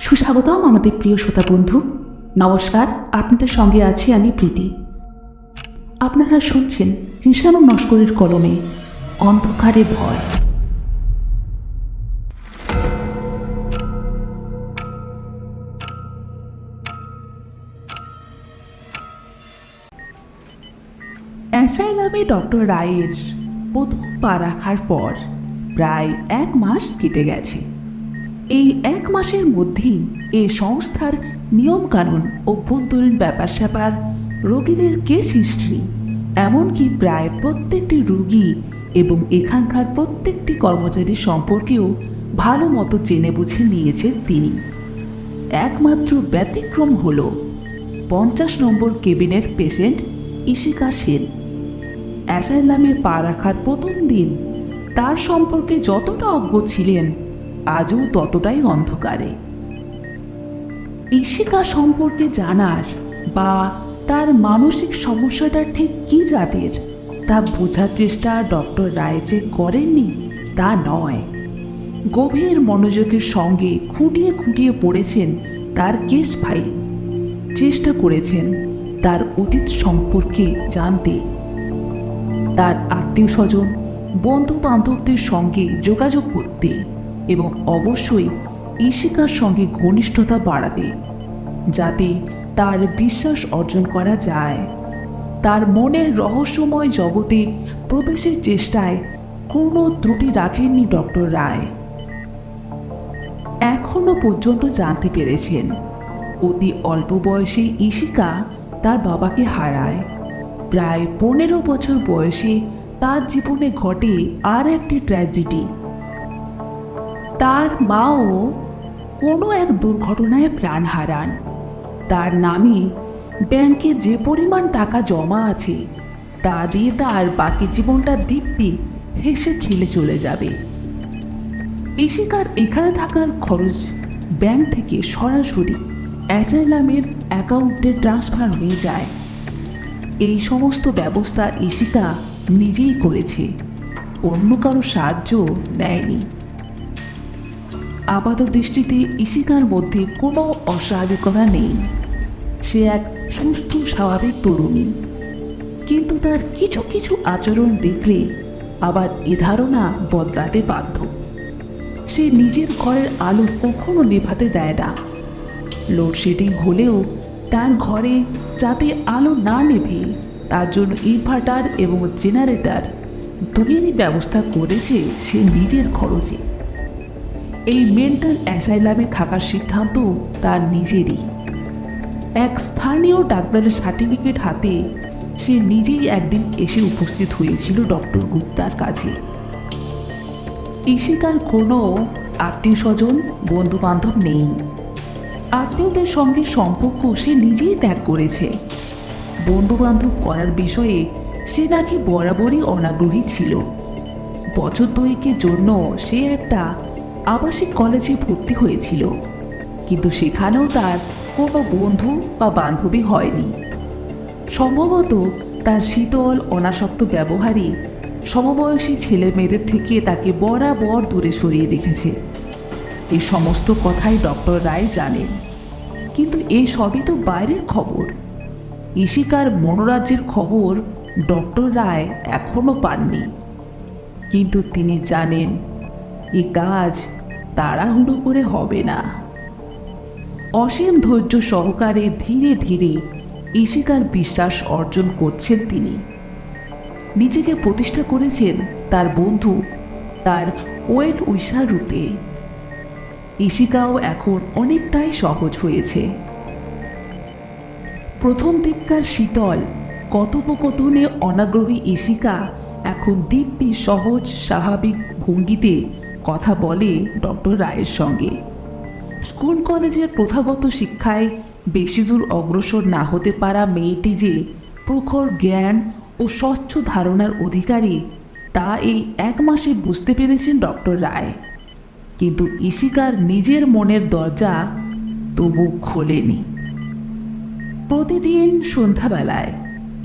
সুস্বাগতম আমাদের প্রিয় শ্রোতা বন্ধু। নমস্কার, আপনাদের সঙ্গে আছি আমি প্রীতি। আপনারা শুনছেন ঋষানু নস্করের কলমে অন্ধকারে ভয়। অ্যাসাইলামে ডক্টর রায়ের প্রথম পা রাখার পর প্রায় 1 মাস কেটে গেছে। এই 1 মাসের মধ্যেই এই সংস্থার নিয়মকানুন, অভ্যন্তরীণ ব্যাপার স্যাপার, রোগীদের কেস হিস্ট্রি, এমনকি প্রায় প্রত্যেকটি রোগী এবং এখানকার প্রত্যেকটি কর্মচারী সম্পর্কেও ভালো মতো জেনে বুঝে নিয়েছেন তিনি। একমাত্র ব্যতিক্রম হল 50 নম্বর কেবিনের পেশেন্ট ইশিকা সেন। অ্যাসাইলামে পা রাখার প্রথম দিন তার সম্পর্কে যতটা অজ্ঞ ছিলেন, আজও ততটাই অন্ধকারে। ইশিকা সম্পর্কে জানার বা তার মানসিক সমস্যাটা ঠিক কী জাতের তা বোঝার চেষ্টা ডক্টর রায় যে করেননি তা নয়, গভীর মনোযোগের সঙ্গে খুঁটিয়ে খুঁটিয়ে পড়েছেন তার কেস ফাইল, চেষ্টা করেছেন তার অতীত সম্পর্কে জানতে, তার আত্মীয় স্বজন, বন্ধু বান্ধবদের সঙ্গে যোগাযোগ করতে এবং অবশ্যই ইশিকার সঙ্গে ঘনিষ্ঠতা বাড়াতে, যাতে তার বিশ্বাস অর্জন করা যায়। তার মনের রহস্যময় জগতে প্রবেশের চেষ্টায় কোনো ত্রুটি রাখেননি ডক্টর রায়। এখনো পর্যন্ত জানতে পেরেছেন অতি অল্প বয়সে ইশিকা তার বাবাকে হারায়। প্রায় 15 বছর বয়সে তার জীবনে ঘটে আর একটি ট্র্যাজেডি। তার মাও কোনো এক দুর্ঘটনায় প্রাণ হারান। তার নামে ব্যাংকে যে পরিমাণ টাকা জমা আছে তা দিয়ে তার বাকি জীবনটা দিব্যি হেসে খেলে চলে যাবে। ইশিকার এখানে থাকার খরচ ব্যাংক থেকে সরাসরি অ্যাসাইলামের অ্যাকাউন্টে ট্রান্সফার হয়ে যায়। এই সমস্ত ব্যবস্থা ইশিকা নিজেই করেছে, অন্য কারো সাহায্য নেয়নি। আপাত দৃষ্টিতে ইশিকার মধ্যে কোনো অস্বাভাবিকতা নেই। সে এক সুস্থ স্বাভাবিক তরুণী, কিন্তু তার কিছু কিছু আচরণ দেখলে আবার এ ধারণা বদলাতে বাধ্য। সে নিজের ঘরের আলো কখনো নেভাতে দেয় না। লোডশেডিং হলেও তার ঘরে যাতে আলো না নেভে তার জন্য ইনভার্টার এবং জেনারেটর দুইয়েরই ব্যবস্থা করেছে সে নিজের খরচে। এই মেন্টাল অ্যাসাইলামে থাকার সিদ্ধান্ত তার নিজেরই। এক স্থানীয় ডাক্তারের সার্টিফিকেট হাতে সে নিজেই একদিন এসে উপস্থিত হয়েছিল ডক্টর গুপ্তার কাছে। ইশিকার কোনো আত্মীয় স্বজন, বন্ধু বান্ধব নেই। আত্মীয়দের সঙ্গে সম্পর্ক সে নিজেই ত্যাগ করেছে। বন্ধু বান্ধব করার বিষয়ে সে নাকি বরাবরই অনাগ্রহী ছিল। বছর 2 জন্য সে একটা আবাসিক কলেজে ভর্তি হয়েছিল, কিন্তু সেখানেও তার কোনো বন্ধু বা বান্ধবী হয়নি। সম্ভবত তার শীতল অনাসক্ত ব্যবহারই সমবয়সী ছেলে মেয়েদের থেকে তাকে বরাবর দূরে সরিয়ে রেখেছে। এই সমস্ত কথাই ডক্টর রায় জানেন, কিন্তু এই সবই তো বাইরের খবর। ইশিকার মনোরাজ্যের খবর ডক্টর রায় এখনো পাননি, কিন্তু তিনি জানেন এই কাজ তাড়াহুড়ো করে হবে না। অসীম ধৈর্য সহকারে ধীরে ধীরে ইশিকার বিশ্বাস অর্জন করছেন তিনি। নিজেকে প্রতিষ্ঠা করেছেন তার বন্ধু, তার ওয়েল উইশার রূপে। ইশিকাও এখন অনেকটাই সহজ হয়েছে। প্রথম দিককার শীতল কথোপকথনে অনাগ্রহী ইশিকা এখন দিব্যি সহজ স্বাভাবিক ভঙ্গিতে কথা বলে ডক্টর রায়ের সঙ্গে। স্কুল কলেজের প্রথাগত শিক্ষায় বেশি দূর অগ্রসর না হতে পারা মেয়েটি যে প্রখর জ্ঞান ও স্বচ্ছ ধারণার অধিকারী তা এই 1 মাসে বুঝতে পেরেছেন ডক্টর রায়। কিন্তু ইশিকার নিজের মনের দরজা তবু খোলেনি। প্রতিদিন সন্ধ্যাবেলায়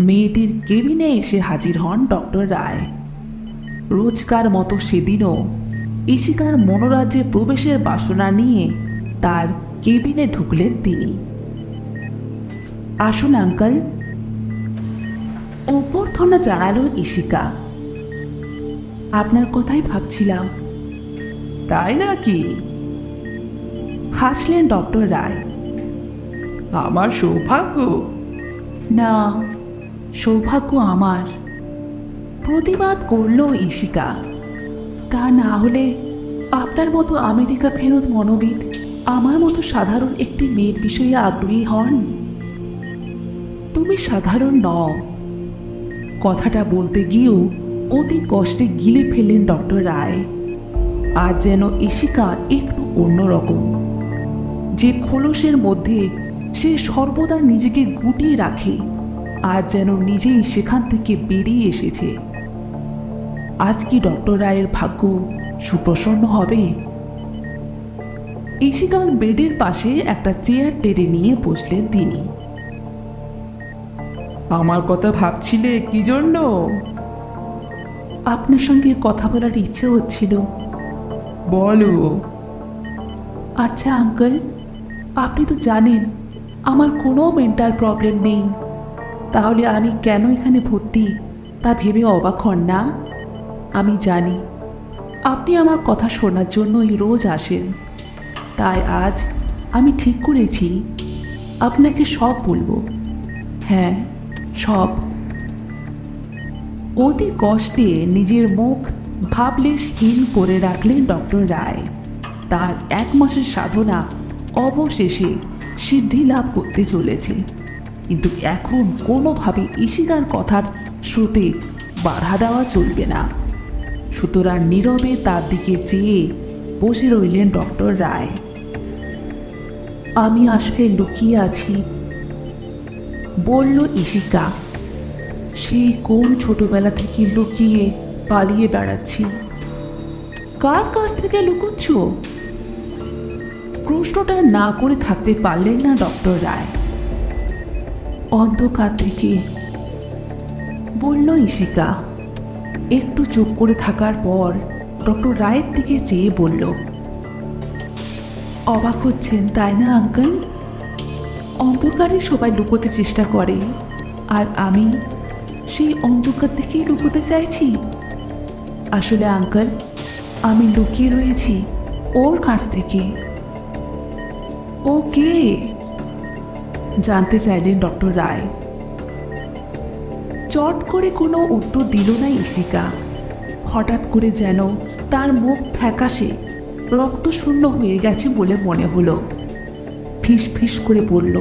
মেয়েটির কেবিনে এসে হাজির হন ডক্টর রায়। রোজকার মতো সেদিনও ইশিকার মনোরাজ্যে প্রবেশের বাসনা নিয়ে তার কেবিনে ঢুকলেন তিনি। আসুন আঙ্কেল, অভ্যর্থনা জানালো ইশিকা। আপনার কথাই ভাবছিলাম। তাই নাকি? হাসলেন ডক্টর রায়। আমার সৌভাগ্য। না, সৌভাগ্য আমার, প্রতিবাদ করল ইশিকা। তা না হলে আপনার মতো আমেরিকা ফেরত মনোবিদ আমার মতো সাধারণ একটি মেয়ের বিষয়ে আগ্রহী হন? তুমি সাধারণ নও। কথাটা বলতে গিয়েও অতি কষ্টে গিলে ফেললেন ডক্টর রায়। আর যেন ইশিকা একটু অন্যরকম, যে খোলসের মধ্যে সে সর্বদা নিজেকে গুটিয়ে রাখে, আর যেন নিজেই সেখান থেকে বেরিয়ে এসেছে। আজ কি ডক্টর রায়ের ভাগ্য সুপ্রসন্ন হবে? ইশিকার বেডের পাশে একটা চেয়ার টেনে নিয়ে বসলেন তিনি। আমার কথা ভাবছিলে কি জন্য? আপনার সঙ্গে কথা বলার ইচ্ছে হচ্ছিল। বলো। আচ্ছা আঙ্কেল, আপনি তো জানেন আমার কোনো মেন্টাল প্রবলেম নেই, তাহলে আমি কেন এখানে ভর্তি তা ভেবে অবাক হন না? আমি জানি আপনি আমার কথা শোনার জন্যই রোজ আসেন, তাই আজ আমি ঠিক করেছি আপনাকে সব বলবো। হ্যাঁ, সব। অতি কষ্টে নিজের মুখ ভাবলেশহীন করে রাখলেন ডক্টর রায়। তার 1 মাসের সাধনা অবশেষে সিদ্ধি লাভ করতে চলেছে, কিন্তু এখন কোনোভাবে ইশিকার কথার স্রোতে বাধা দেওয়া চলবে না। সুতরাং নীরবে তার দিকে চেয়ে বসে রইলেন ডক্টর রায়। আমি আসলে লুকিয়ে আছি, বলল ইশিকা। সেই কোন ছোটবেলা থেকে লুকিয়ে পালিয়ে বেড়াচ্ছি। কার কাছ থেকে লুকোচ্ছ? প্রশ্নটা না করে থাকতে পারলেন না ডক্টর রায়। অন্ধকার থেকে, বলল ইশিকা। একটু চুপ করে থাকার পর ডক্টর রায়ের দিকে চেয়ে বলল, অবাক হচ্ছেন তাই না আঙ্কেল? অন্ধকারে সবাই লুকোতে চেষ্টা করে, আর আমি সেই অন্ধকার থেকেই লুকোতে চাইছি। আসলে আঙ্কেল, আমি লুকিয়ে রয়েছি ওর কাছ থেকে। ও কে? জানতে চাইলেন ডক্টর রায়। চট করে কোনো উত্তর দিল না ইশিকা। হঠাৎ করে যেন তার মুখ ফ্যাকাশে রক্তশূন্য হয়ে গেছে বলে মনে হলো। ফিস ফিস করে বলল,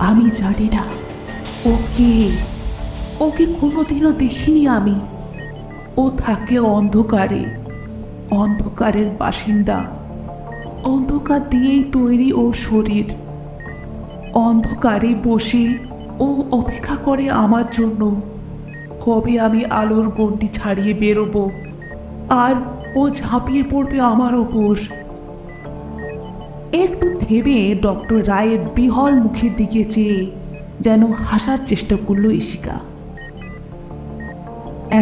আমি জানি না ও কে। ওকে কোনোদিনও দেখিনি আমি। ও থাকে অন্ধকারে, অন্ধকারের বাসিন্দা। অন্ধকার দিয়েই তৈরি ওর শরীর। অন্ধকারে বসে ও অপেক্ষা করে আমার জন্য, কবে আমি আলোর গণ্ডি ছাড়িয়ে বেরোবো আর ও ঝাঁপিয়ে পড়বে আমার ওপর। একটু থেমে ডক্টর রায়ের বিহল মুখের দিকে চেয়ে যেন হাসার চেষ্টা করল ইশিকা।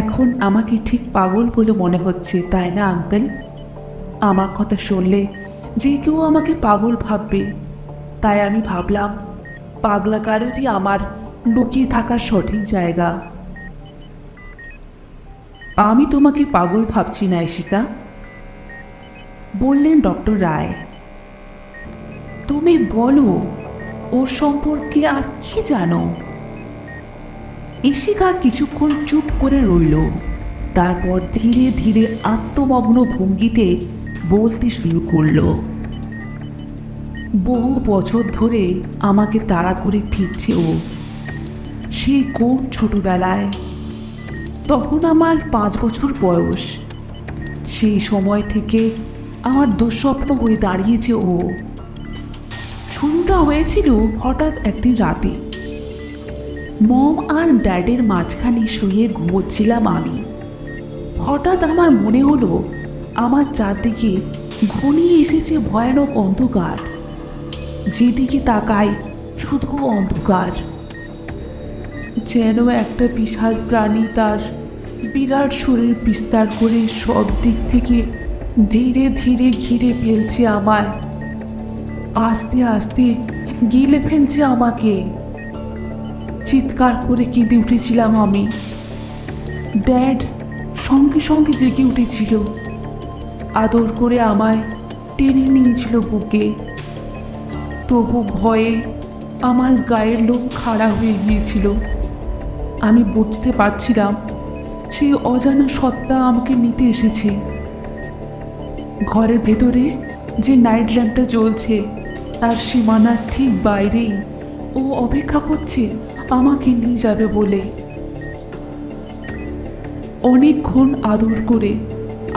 এখন আমাকে ঠিক পাগল বলে মনে হচ্ছে তাই না আঙ্কেল? আমার কথা শুনলে যে কেউ আমাকে পাগল ভাববে, তাই আমি ভাবলাম পাগলাকারোরই আমার লুকিয়ে থাকার সঠিক জায়গা। আমি তোমাকে পাগল ভাবছি না ইশিকা, বললেন ডক্টর রায়। তুমি বলো ওর সম্পর্কে আর কি জানো? ইশিকা কিছুক্ষণ চুপ করে রইল, তারপর ধীরে ধীরে আত্মমগ্ন ভঙ্গিতে বলতে শুরু করলো। বহু বছর ধরে আমাকে তাড়া করে ফিরছে ও, সেই কোন ছোটবেলায়। তখন আমার 5 বছর বয়স। সেই সময় থেকে আমার দুঃস্বপ্ন হয়ে দাঁড়িয়েছে ও। শুরুটা হয়েছিল হঠাৎ একদিন রাতে। মম আর ড্যাডের মাঝখানে শুয়ে ঘুমোচ্ছিলাম আমি। হঠাৎ আমার মনে হলো আমার চারদিকে ঘনিয়ে এসেছে ভয়ানক অন্ধকার। যেদিকে তাকাই শুধু অন্ধকার, যেন একটা বিশাল প্রাণী তার বিরাট শরীর বিস্তার করে সব দিক থেকে ধীরে ধীরে ঘিরে ফেলছে আমায়। আস্তে আস্তে গিলে ফেলছে আমাকে। চিৎকার করে কেঁদে উঠেছিলাম আমি। ড্যাড সঙ্গে সঙ্গে জেগে উঠেছিল, আদর করে আমায় টেনে নিয়েছিল বুকে। তবু ভয়ে আমার গায়ের লোম খাড়া হয়ে গিয়েছিল। আমি বুঝতে পারছিলাম সেই অজানা সত্তা আমাকে নিতে এসেছে। ঘরের ভেতরে যে নাইট ল্যাম্পটা জ্বলছে তার সীমানার ঠিক বাইরেই ও অপেক্ষা করছে আমাকে নিয়ে যাবে বলে। অনেকক্ষণ আদর করে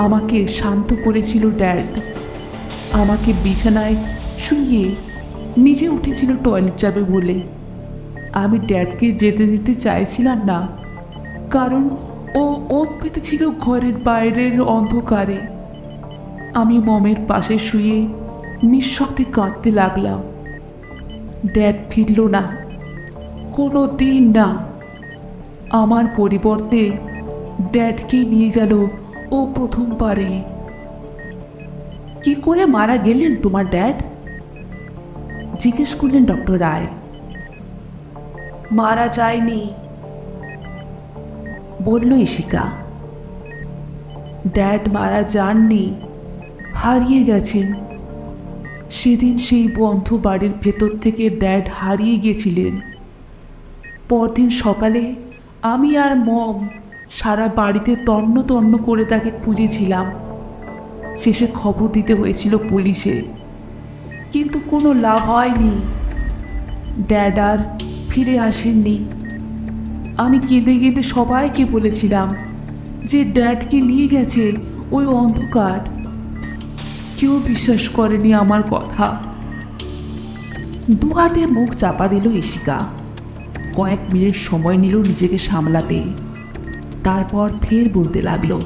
আমাকে শান্ত করেছিল ড্যাড। আমাকে বিছানায় শুইয়ে নিজে উঠেছিল টয়লেট যাবে বলে। আমি ড্যাডকে যেতে দিতে চাইছিলাম না, কারণ ও ওত পেতেছিল ঘরের বাইরের অন্ধকারে। আমি মমের পাশে শুয়ে নিঃশব্দে কাঁদতে লাগলাম। ড্যাড ফিরল না, কোনো দিন না। আমার পরিবর্তে ড্যাডকে নিয়ে গেল ও প্রথমবারে। কি করে মারা গেলেন তোমার ড্যাড? জিজ্ঞেস করলেন ডক্টর রায়। মারা যায়নি, বলল ইশিকা। ড্যাড মারা যাননি, হারিয়ে গেছেন। সেদিন সেই বন্ধ বাড়ির ভেতর থেকে ড্যাড হারিয়ে গেছিলেন। পরদিন সকালে আমি আর মম সারা বাড়িতে তন্ন তন্ন করে তাকে খুঁজেছিলাম। শেষে খবর দিতে হয়েছিল পুলিশে, কিন্তু কোনো লাভ হয়নি। ড্যাড আর ফিরে আসেননি। আমি কেঁদে কেঁদে সবাইকে বলেছিলাম যে ড্যাডকে নিয়ে গেছে ওই অন্ধকার। কেউ বিশ্বাস করেনি আমার কথা। দু হাতে মুখ চাপা দিল ইশিকা। কয়েক মিনিট সময় নিল নিজেকে সামলাতে। তারপর ফের বলতে লাগলো,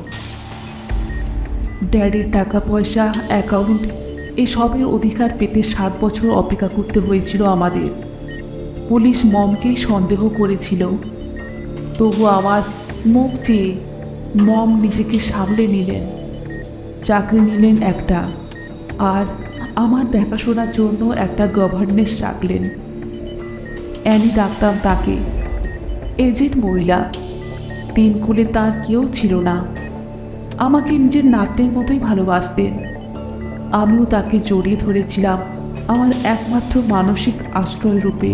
ড্যাডির টাকা পয়সা, অ্যাকাউন্ট এসবের অধিকার পেতে 7 বছর অপেক্ষা করতে হয়েছিল আমাদের। পুলিশ মমকেই সন্দেহ করেছিল, তবু আমার মুখ চেয়ে মম নিজেকে সামলে নিলেন। চাকরি নিলেন একটা, আর আমার দেখাশোনার জন্য একটা গভর্নেন্স রাখলেন। অ্যানি ডাকতাম তাকে। এজেড মহিলা, 3 কোলে তার কেউ ছিল না। আমাকে নিজের নাতনির মতোই ভালোবাসতেন। আমিও তাকে জড়িয়ে ধরেছিলাম আমার একমাত্র মানসিক আশ্রয় রূপে।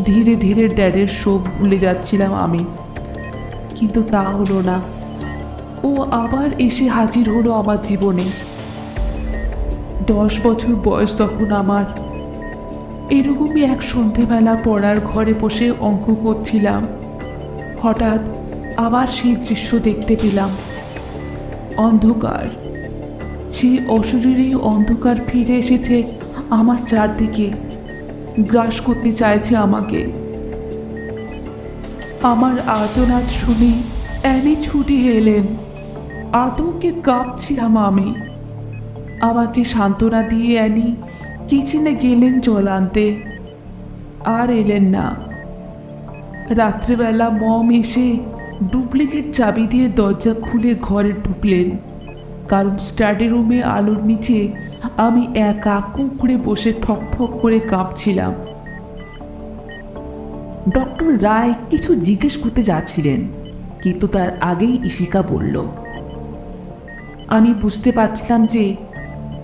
ধীরে ধীরে ড্যাডের শোক ভুলে যাচ্ছিলাম আমি, কিন্তু তা হলো না। ও আবার এসে হাজির হলো আমার জীবনে। 10 বছর বয়স তখন আমার। এরকমই এক সন্ধেবেলা পড়ার ঘরে বসে অঙ্ক করছিলাম। হঠাৎ আবার সেই দৃশ্য দেখতে পেলাম। অন্ধকার, সেই অশরীরী অন্ধকার ফিরে এসেছে আমার চারদিকে, গ্রাস করতে চাইছে আমাকে। আমার আর্তনাদ শুনে অ্যানি ছুটে এলেন। আতঙ্কে কাঁপছিলাম আমি। আমাকে সান্ত্বনা দিয়ে অ্যানি কিচেনে গেলেন জল আনতে, আর এলেন না। রাত্রিবেলা মম এসে ডুপ্লিকেট চাবি দিয়ে দরজা খুলে ঘরে ঢুকলেন, কারণ স্টাডি রুমে আলোর নিচে আমি একা কুঁকড়ে বসে ঠকঠক করে কাঁপছিলাম। ডক্টর রায় কিছু জিজ্ঞেস করতে যাচ্ছিলেন, কিন্তু তার আগেই ইশিকা বলল, আমি বুঝতে পারছিলাম যে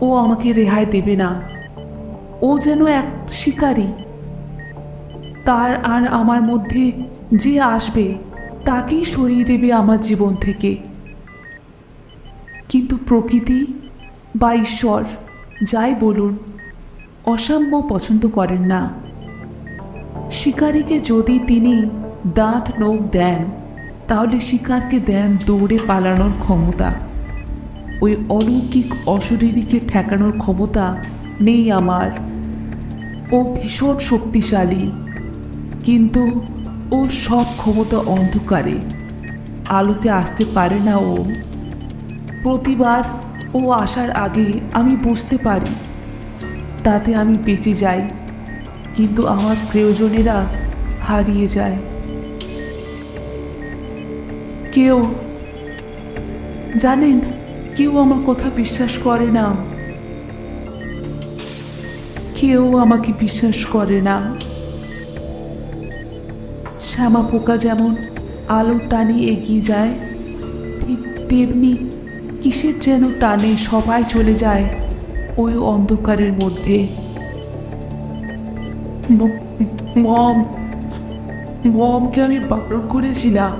ও আমাকে রেহাই দেবে না। ও যেন এক শিকারী। তার আর আমার মধ্যে যে আসবে তাকেই সরিয়ে দেবে আমার জীবন থেকে। কিন্তু প্রকৃতি বা ঈশ্বর যাই বলুন, অসাম্য পছন্দ করেন না। শিকারীকে যদি তিনি দাঁত নখ দেন, তাহলে শিকারকে দেন দৌড়ে পালানোর ক্ষমতা। ওই অলৌকিক অশরীরীকে ঠেকানোর ক্ষমতা নেই আমার। ও ভীষণ শক্তিশালী, কিন্তু ওর সব ক্ষমতা অন্ধকারে, আলোতে আসতে পারে না ও। প্রতিবার ও আসার আগে আমি বুঝতে পারি, তাতে আমি বেঁচে যাই, কিন্তু আমার প্রিয়জনেরা হারিয়ে যায়। কেউ জানেন, কেউ আমার কথা বিশ্বাস করে না। কেউ আমাকে বিশ্বাস করে না। শ্যামা পোকা যেমন আলোর টানে এগিয়ে যায়, ঠিক তেমনি কিসের যেন টানে সবাই চলে যায় ওই অন্ধকারের মধ্যে। মম মমকে আমি বারণ করেছিলাম।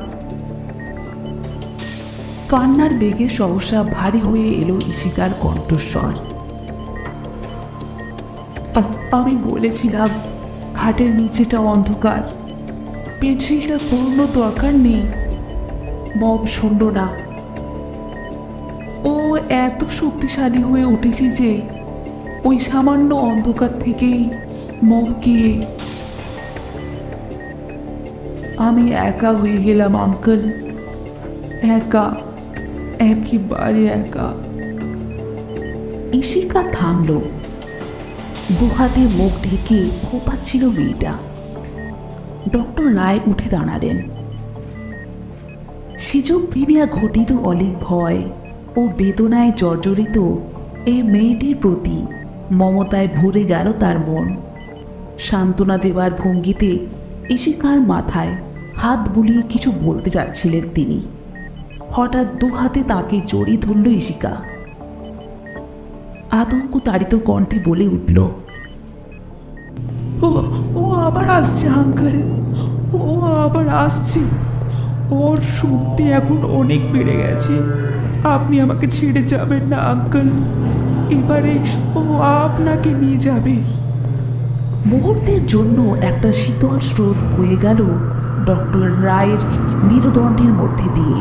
কান্নার বেগে সহসা ভারী হয়ে এলো ইশিকার কণ্ঠস্বর। আমি বলেছিলাম খাটের নিচেটা অন্ধকার, পেন্সিলটা কোনো দরকার নেই। মম শুনল না। ও এত শক্তিশালী হয়ে উঠেছে যে ওই সামান্য অন্ধকার থেকেই মমকে। আমি একা হয়ে গেলাম আঙ্কেল, একা, একেবারে একা। ইশিকা থামল। দুহাতে মুখ ঢেকে ফোপাচ্ছিল মেয়েটা। ডক্টর রায় উঠে দাঁড়ালেন। সিজোফ্রেনিয়া ঘটিত অলিক ভয় ও বেদনায় জর্জরিত এই মেয়েটির প্রতি মমতায় ভরে গেল তার মন। সান্ত্বনা দেওয়ার ভঙ্গিতে ইশিকার মাথায় হাত বুলিয়ে কিছু বলতে যাচ্ছিলেন তিনি। হঠাৎ দুহাতে তাকে জড়িয়ে ধরল ইশিকা। আতঙ্ক তাড়িত কণ্ঠে বলে উঠল, ও আবার আসছে আঙ্কেল, ও আবার আসছে। ওর শক্তি এখন অনেক বেড়ে গেছে। আপনি আমাকে ছেড়ে যাবেন না আঙ্কেল, এবারে ও আপনাকে নিয়ে যাবে। মুহূর্তের জন্য একটা শীতল স্রোত বয়ে গেল ডক্টর রায়ের মেরুদণ্ডের মধ্যে দিয়ে।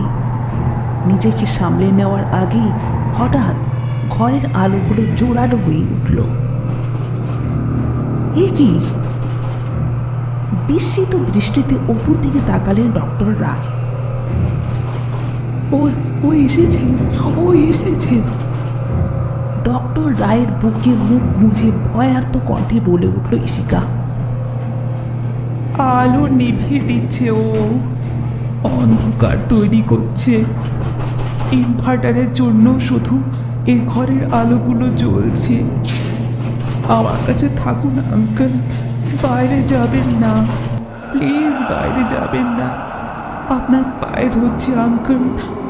নিজেকে সামলে নেওয়ার আগেই হঠাৎ ঘরের আলোগুলো জোরালো হয়ে উঠল। এ কি? বিস্মিত দৃষ্টিতে উপর দিকে তাকালেন ডক্টর রায়। ও এসেছে, ও এসেছে। ডক্টর রায়ের বুকে মুখ গুঁজে ভয়ার্ত কণ্ঠে বলে উঠল ইশিকা। আলো নিভিয়ে দিচ্ছে ও, অন্ধকার তৈরি করছে। ইনভার্টারের জন্য শুধু এই ঘরের আলোগুলো জ্বলছে। আমার কাছে থাকুন আঙ্কেল, বাইরে যাবেন না, প্লিজ বাইরে যাবেন না। আপনার পায়ে ধরছি আঙ্কেল,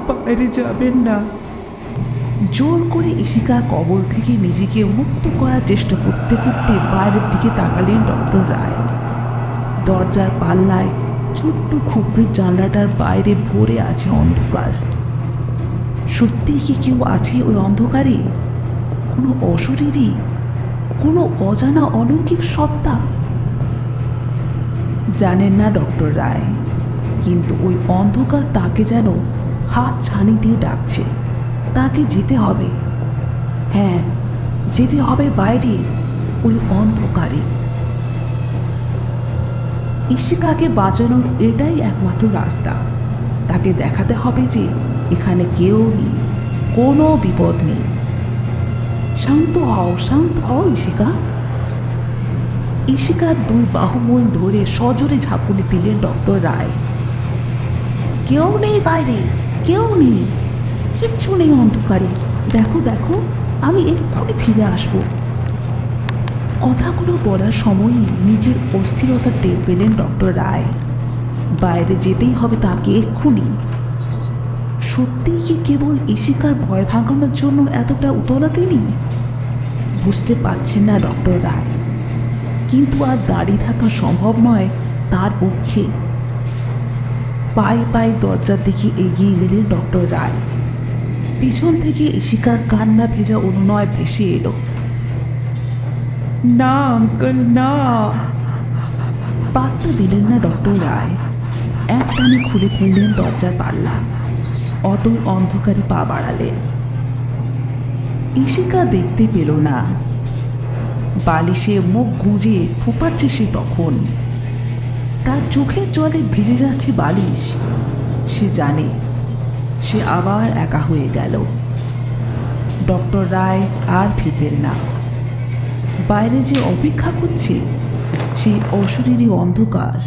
বাইরে যাবেন না। জোর করে ইশিকার কবল থেকে নিজেকে মুক্ত করার চেষ্টা করতে করতে বাইরের দিকে তাকালেন ডক্টর রায়। দরজার পাল্লায় ছোট্ট খুপড়ির জানলাটার বাইরে ভরে আছে অন্ধকার। সত্যি কি কেউ আছে ওই অন্ধকারে? কোনো অশরীরী, কোনো অজানা অলৌকিক সত্তা? জানেন না ডক্টর রায়, কিন্তু ওই অন্ধকার তাকে যেন হাত ছানি দিয়ে ডাকছে। তাকে যেতে হবে, হ্যাঁ যেতে হবে বাইরে, ওই অন্ধকারে। ইশিকাকে বাঁচানোর এটাই একমাত্র রাস্তা। তাকে দেখাতে হবে যে এখানে কেউ নেই, কোনো বিপদ নেই। শান্ত হও, শান্ত হও ইশিকা। ইশিকার দুই বাহুমূল ধরে সজোরে ঝাঁকুনি দিলেন ডক্টর রায়। কেউ নেই বাইরে, কেউ নেই, কিচ্ছু নেই অন্ধকারে। দেখো দেখো, আমি এক্ষুনি ফিরে আসব। কথাগুলো বলার সময়ই নিজের অস্থিরতা টের পেলেন ডক্টর রায়। বাইরে যেতেই হবে তাকে এক্ষুনি। সত্যিই কি কেবল ইশিকার ভয় ভাঙানোর জন্য এতটা উতলা তিনি? বুঝতে পারছেন না ডক্টর রায়, কিন্তু আর দাঁড়িয়ে থাকা সম্ভব নয় তার পক্ষে। পায়ে পায়ে দরজার দিকে এগিয়ে গেলেন ডক্টর রায়। পিছন থেকে ইশিকার কান্না ভেজা অনুনয় ভেসে এলো। না আঙ্কেল, না। পাত্তা দিলেন না ডক্টর রায়। এক টানে খুলে ফেললেন দরজার পাল্লা। অতল অন্ধকারে পা বাড়ালেন। ইশিকা দেখতে পেল না। বালিশে মুখ গুঁজে ফোপাচ্ছে সে তখন। তার চোখের জলে ভিজে যাচ্ছে বালিশ। সে জানে সে আবার একা হয়ে গেল। ডক্টর রায় আর ফিরবেন না। বাইরে যে অপেক্ষা করছে সেই অশরীরী অন্ধকার।